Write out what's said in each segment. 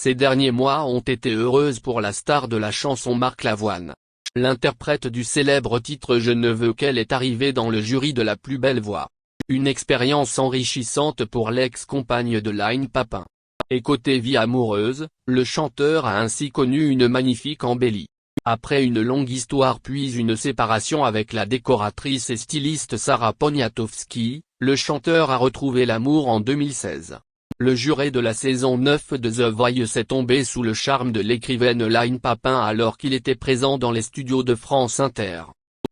Ces derniers mois ont été heureuses pour la star de la chanson Marc Lavoine. L'interprète du célèbre titre Je ne veux qu'elle est arrivée dans le jury de La plus belle voix. Une expérience enrichissante pour l'ex-compagne de Line Papin. Et côté vie amoureuse, le chanteur a ainsi connu une magnifique embellie. Après une longue histoire puis une séparation avec la décoratrice et styliste Sarah Poniatowski, le chanteur a retrouvé l'amour en 2016. Le juré de la saison 9 de The Voice est tombé sous le charme de l'écrivaine Line Papin alors qu'il était présent dans les studios de France Inter.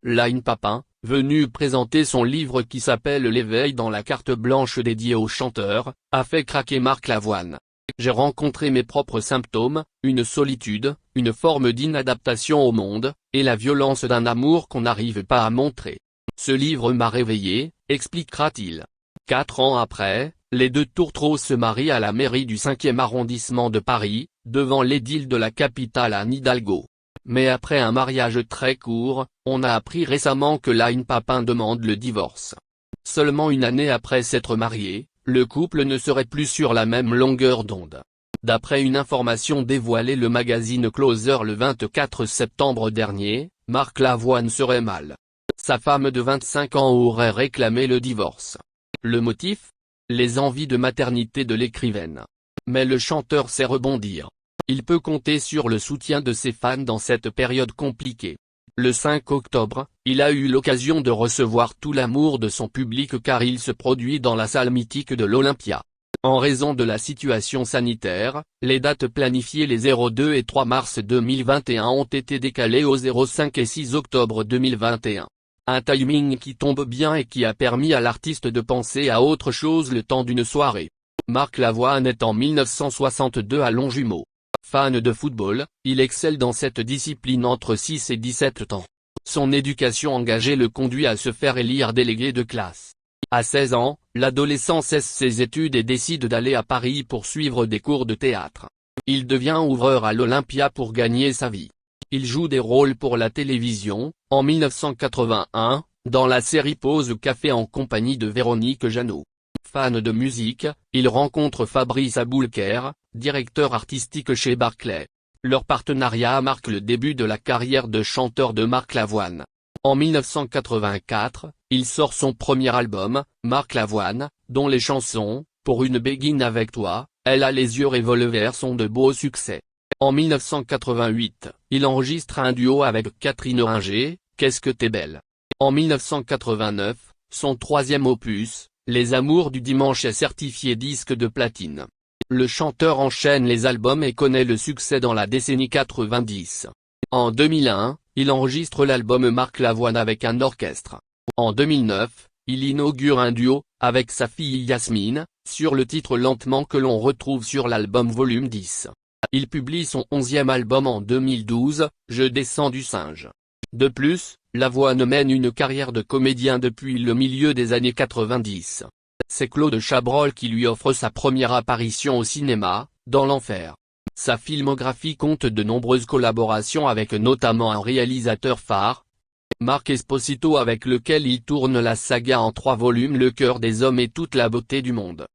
Line Papin, venu présenter son livre qui s'appelle L'éveil dans la carte blanche dédiée au chanteur, a fait craquer Marc Lavoine. J'ai rencontré mes propres symptômes, une solitude, une forme d'inadaptation au monde, et la violence d'un amour qu'on n'arrive pas à montrer. Ce livre m'a réveillé, expliquera-t-il. 4 ans après, les deux tourtereaux se marient à la mairie du 5e arrondissement de Paris, devant l'édile de la capitale Anne Hidalgo. Mais après un mariage très court, on a appris récemment que Line Papin demande le divorce. Seulement une année après s'être marié, le couple ne serait plus sur la même longueur d'onde. D'après une information dévoilée le magazine Closer le 24 septembre dernier, Marc Lavoine serait mal. Sa femme de 25 ans aurait réclamé le divorce. Le motif ? Les envies de maternité de l'écrivaine. Mais le chanteur sait rebondir. Il peut compter sur le soutien de ses fans dans cette période compliquée. Le 5 octobre, il a eu l'occasion de recevoir tout l'amour de son public car il se produit dans la salle mythique de l'Olympia. En raison de la situation sanitaire, les dates planifiées les 02 et 3 mars 2021 ont été décalées aux 05 et 6 octobre 2021. Un timing qui tombe bien et qui a permis à l'artiste de penser à autre chose le temps d'une soirée. Marc Lavoine est en 1962 à Longjumeau. Fan de football, il excelle dans cette discipline entre 6 et 17 ans. Son éducation engagée le conduit à se faire élire délégué de classe. À 16 ans, l'adolescent cesse ses études et décide d'aller à Paris pour suivre des cours de théâtre. Il devient ouvreur à l'Olympia pour gagner sa vie. Il joue des rôles pour la télévision, en 1981, dans la série Pause Café en compagnie de Véronique Jeannot. Fan de musique, il rencontre Fabrice Aboulker, directeur artistique chez Barclay. Leur partenariat marque le début de la carrière de chanteur de Marc Lavoine. En 1984, il sort son premier album, Marc Lavoine, dont les chansons « Pour une béguine avec toi », « Elle a les yeux revolver » sont de beaux succès. En 1988, il enregistre un duo avec Catherine Ringer, « Qu'est-ce que t'es belle ». En 1989, son troisième opus, Les Amours du dimanche est certifié disque de platine. Le chanteur enchaîne les albums et connaît le succès dans la décennie 90. En 2001, il enregistre l'album Marc Lavoine avec un orchestre. En 2009, il inaugure un duo, avec sa fille Yasmine, sur le titre Lentement que l'on retrouve sur l'album Volume 10. Il publie son 11e album en 2012, Je descends du singe. De plus, Lavoine mène une carrière de comédien depuis le milieu des années 90. C'est Claude Chabrol qui lui offre sa première apparition au cinéma, dans L'Enfer. Sa filmographie compte de nombreuses collaborations avec notamment un réalisateur phare, Marc Esposito avec lequel il tourne la saga en 3 volumes Le cœur des hommes et toute la beauté du monde.